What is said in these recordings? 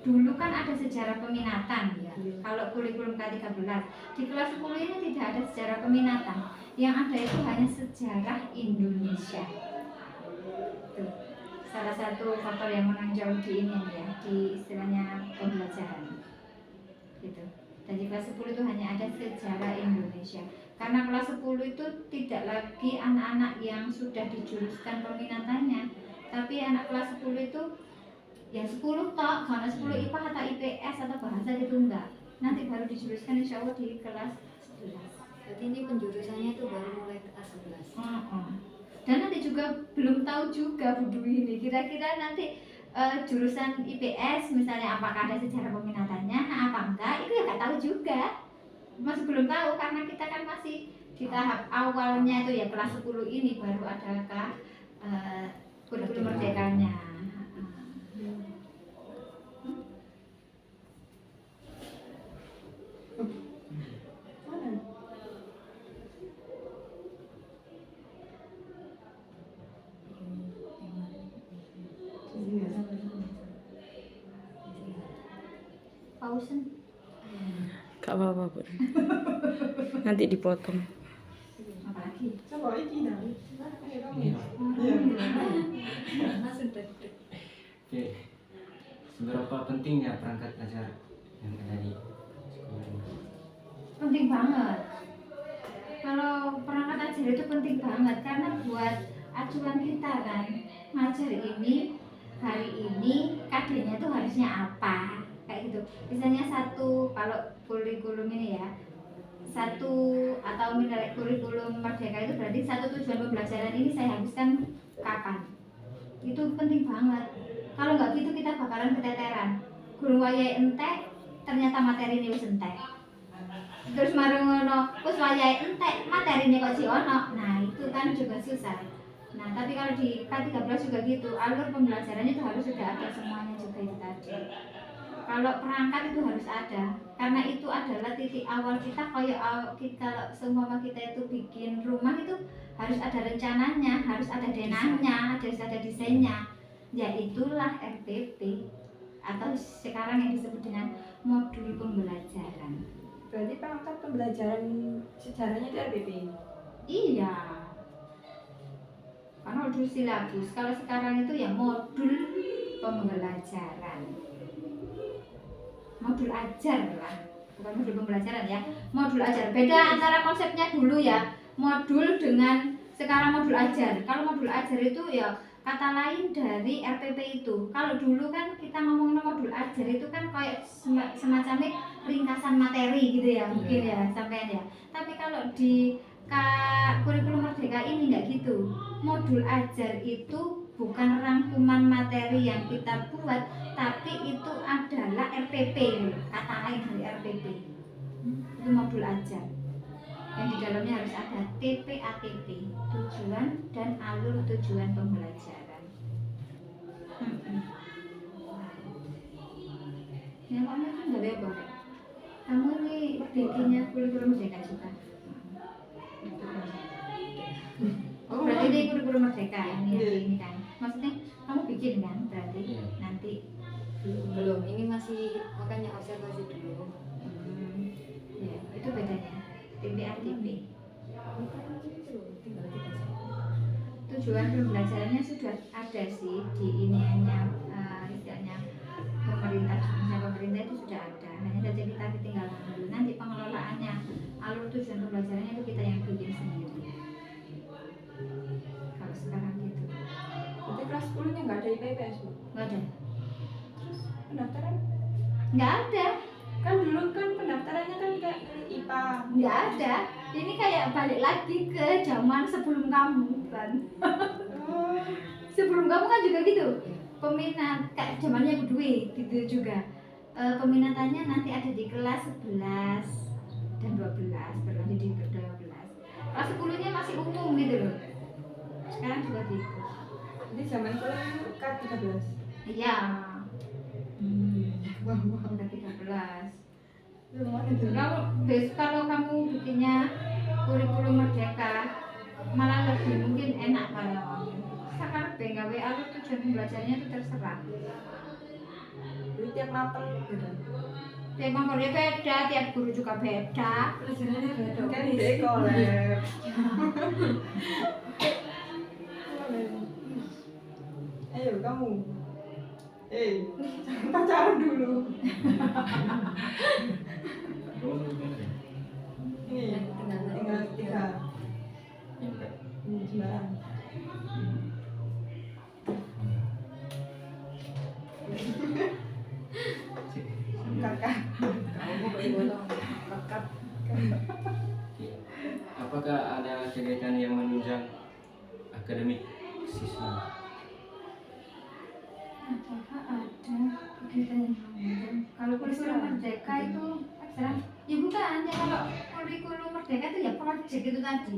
Dulu kan ada sejarah peminatan ya. Kalau kurikulum K13 di kelas 10 ini tidak ada sejarah peminatan. Yang ada itu hanya sejarah Indonesia. Tuh. Salah satu faktor yang menonjol di ini ya, di istilahnya pembelajaran. Gitu. Dan di kelas 10 itu hanya ada sejarah Indonesia. Karena kelas 10 itu tidak lagi anak-anak yang sudah dijuruskan peminatannya, tapi anak kelas 10 itu ya 10 tok, karena 10 IPA atau IPS atau bahasa itu enggak. Nanti baru dijuruskan insya Allah di kelas 11. Berarti ini penjurusannya itu baru mulai kelas 11. Dan nanti juga belum tahu juga Bu Dwi ini kira-kira nanti jurusan IPS misalnya apakah ada sejarah peminatannya apa enggak, itu ya nggak tahu juga, masih belum tahu karena kita kan masih di tahap awalnya itu ya kelas 10 ini baru adakah kurikulum merdekanya. Pausen. Gak apa-apa, Bu. Nanti dipotong. Apalagi? Coba iki dah. Langsung deg-deg. Oke, seberapa pentingnya perangkat ajar yang ada di sekolah ini? Penting banget. Kalau perangkat ajar itu penting banget karena buat acuan kita kan, ngajar ini hari ini KD-nya itu harusnya apa kayak gitu. Misalnya satu, kalau kurikulum ini ya, satu atau nilai kurikulum merdeka itu berarti satu tujuan pembelajaran ini saya habiskan kapan. Itu penting banget. Kalau nggak gitu kita bakalan keteteran. Guru wayai entek, ternyata materi ini wis entek. Terus marung ngono, wis wayai entek, materinya kok si ono. Nah, itu kan juga susah. Nah, tapi kalau di K13 juga gitu, alur pembelajarannya itu harus sudah ada semuanya juga itu tadi. Kalau perangkat itu harus ada, karena itu adalah titik awal kita. Kayak kalau seumpama kita itu bikin rumah itu harus ada rencananya, harus ada denahnya, harus ada desainnya. Ya itulah RPP atau sekarang yang disebut dengan modul pembelajaran. Berarti perangkat pembelajaran sejarahnya itu RPP. Iya. Karena modul silabus. Kalau sekarang itu ya modul pembelajaran. Modul ajar lah, bukan modul pembelajaran ya. Modul ajar. Beda antara konsepnya dulu ya. Modul dengan sekarang modul ajar. Kalau modul ajar itu ya kata lain dari RPP itu. Kalau dulu kan kita ngomongin modul ajar itu kan kayak semacamnya ringkasan materi gitu ya, mungkin ya sampean ya. Tapi kalau di kurikulum merdeka ini nggak gitu. Modul ajar itu bukan rangkuman materi yang kita buat, tapi itu adalah RPP, kata lain dari RPP. Itu modul ajar. Yang di dalamnya harus ada TPATP, tujuan dan alur tujuan pembelajaran. Yang kamu kan nggak bebas. Kamu ini bikinnya kurikulum merdeka juga. Oh, berarti ini kurikulum merdeka ini kan. Maksudnya kamu bikin kan berarti nanti Belum, ini masih makanya observasi dulu. Ya, itu bedanya. TPATP. Tinggal kita Tujuan pembelajarannya sudah ada sih di iniannya, istilahnya pemerintah itu sudah ada. Hanya saja kita tinggal dulu. Nanti pengelolaannya, alur tujuan pembelajarannya itu kita yang bikin sendiri. Kalau sekarang gitu, Berarti kelas 10 nya nggak ada IPS, Bu? nggak ada, Pendaftaran? nggak ada, Kan dulu kan pendaftarannya kan kayak IPA. nggak ada. Ini kayak balik lagi ke zaman sebelum kamu kan. Oh, Sebelum kamu kan juga gitu. Peminat kayak zamannya Bu Dwi gitu juga. Peminatannya nanti ada di kelas 11 dan 12, berlanjut di 12. Kelas 10-nya masih umum gitu loh. Sekarang juga gitu. jadi zaman kuliah itu K13. Iya. Wah, wah. Udah 13. Lumayan itu. Kalau kamu bikinnya kurikulum merdeka malah lebih mungkin enak kalau sekarang gawe alur tujuan pembelajarannya itu terserah. Jadi tiap mapel beda. Tiap mapelnya beda, tiap guru juga beda. Pelajarannya beda. Kan dia kolab. Ayo kamu. Jangan pacaran dulu. Ini tinggal 3 bulan. Kakak. Kamu bolong lekat. Apakah ada kegiatan yang menunjang akademik siswa? Apakah ada kegiatan yang menunjang? Kalau kurikulum merdeka itu ekstra? Ya bukan, ya kalau kurikulum merdeka itu ya project itu tadi.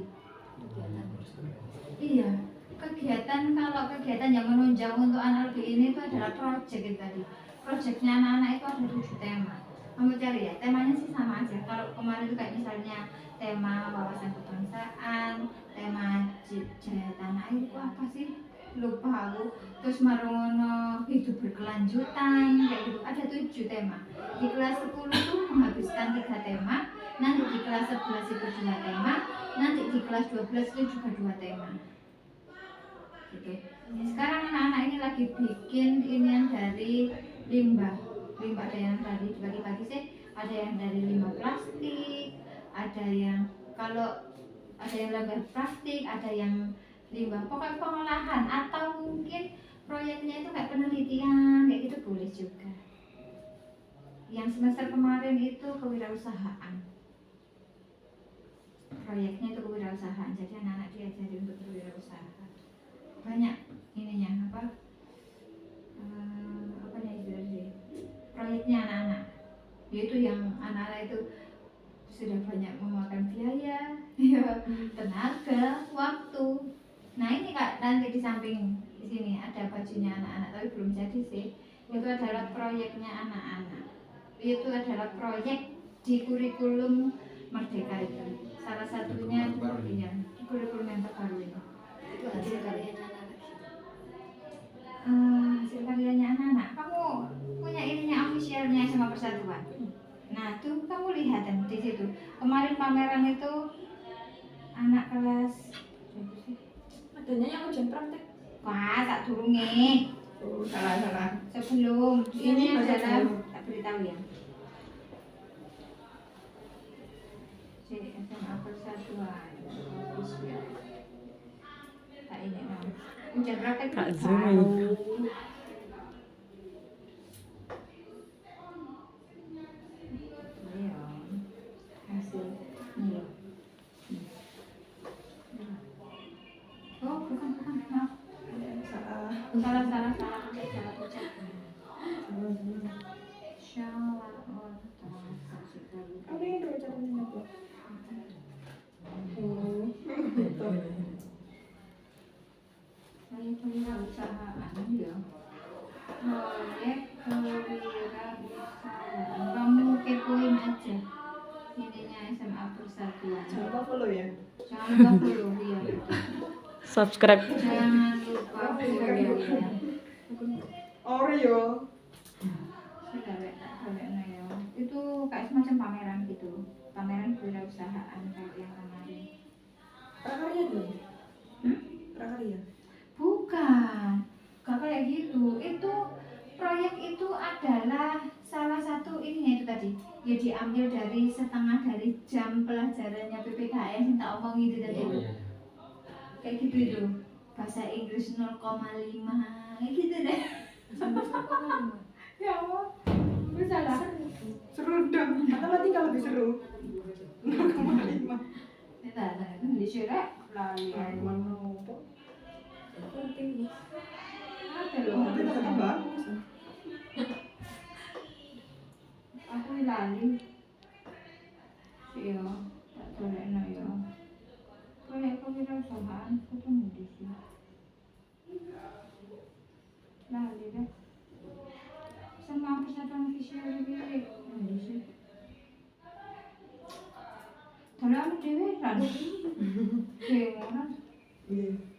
Iya, kegiatan kalau kegiatan yang menunjang untuk anak lebih ini itu adalah project itu tadi. Projectnya anak-anak itu ada 7 tema. Kamu cari ya, temanya sih sama aja. Kalau kemarin itu kayak misalnya tema wawasan kebangsaan, tema jaya tanah air itu apa sih? Lupa aku. Terus marono hidup berkelanjutan kayak gitu. Ada 7 tema. Di kelas 10 itu menghabiskan 3 tema. Nanti di kelas 11 itu 2 tema. Nanti di kelas 12 itu juga 2 tema. Gitu. Sekarang anak-anak ini lagi bikin inian dari limbah ada yang dari dibagi-bagi sih, ada yang dari limbah plastik, ada yang kalau ada yang limbah plastik, ada yang limbah pokoknya pengolahan, atau mungkin proyeknya itu kayak penelitian kayak gitu boleh juga. Yang semester kemarin itu kewirausahaan, proyeknya itu kewirausahaan, jadi anak-anak diajari untuk berwirausaha. Banyak ininya apa proyeknya anak-anak, yaitu yang anak-anak itu sudah banyak memakan biaya, tenaga, waktu. Nah ini kak, nanti di samping di sini ada bajunya anak-anak, tapi belum jadi sih. Itu adalah proyeknya anak-anak. Itu adalah proyek di kurikulum merdeka itu. Salah satunya yang kurikulum yang terbaru ini. Itu hasil karyanya anak-anak. Hasil karyanya anak-anak. Kamu punya ininya officialnya sama Persatuan. Nah tuh kamu lihat kan di situ. Kemarin pameran itu anak kelas Adanya yang ujian praktek. wah tak turunnya. Oh, salah. Sebelum ini Baca adalah dulu. tak beritahu ya. SMA Persatuan official. Tak ini kan. Ujian praktek Tak itu zoom baru. ini. Iya, hasil ini loh. Oh, bukan, maaf. Ada yang salah. Salah ucap. Salah Apa yang ucapannya apa? Oh, betul. Saya kewirausahaan ya. Proyek kewirausahaan. Kamu kepoin aja. Ininya SMA Persatuan. Jangan lupa follow ya. Jangan lupa follow ya. Subscribe. Jangan lupa follow ya. Oreo. Sudah ya. Itu kayak semacam pameran gitu. Pameran kewirausahaan kayak yang kemarin. Prakarya dulu. Prakarya. Bukan, gak kayak gitu. Itu proyek itu adalah salah satu ininya itu tadi. Ya diambil dari setengah dari jam pelajarannya PPKN yang tak omongin itu tadi. Oh, iya. Kayak gitu itu. Bahasa Inggris 0,5 kayak gitu deh. Ya Allah, gue salah. Seru dong. Matematika lebih seru. 0,5. Kita kan di sini lali. Mana apa? Penting nih. Ada loh. Oh, kita kata bagus. Aku lali. Iya, tak boleh ya. Proyek kewirausahaan ketemu di sini. Lali deh. Sama Persatuan Official Bilik. Di sini. Dalam dewe kan. Dewe orang. Iya.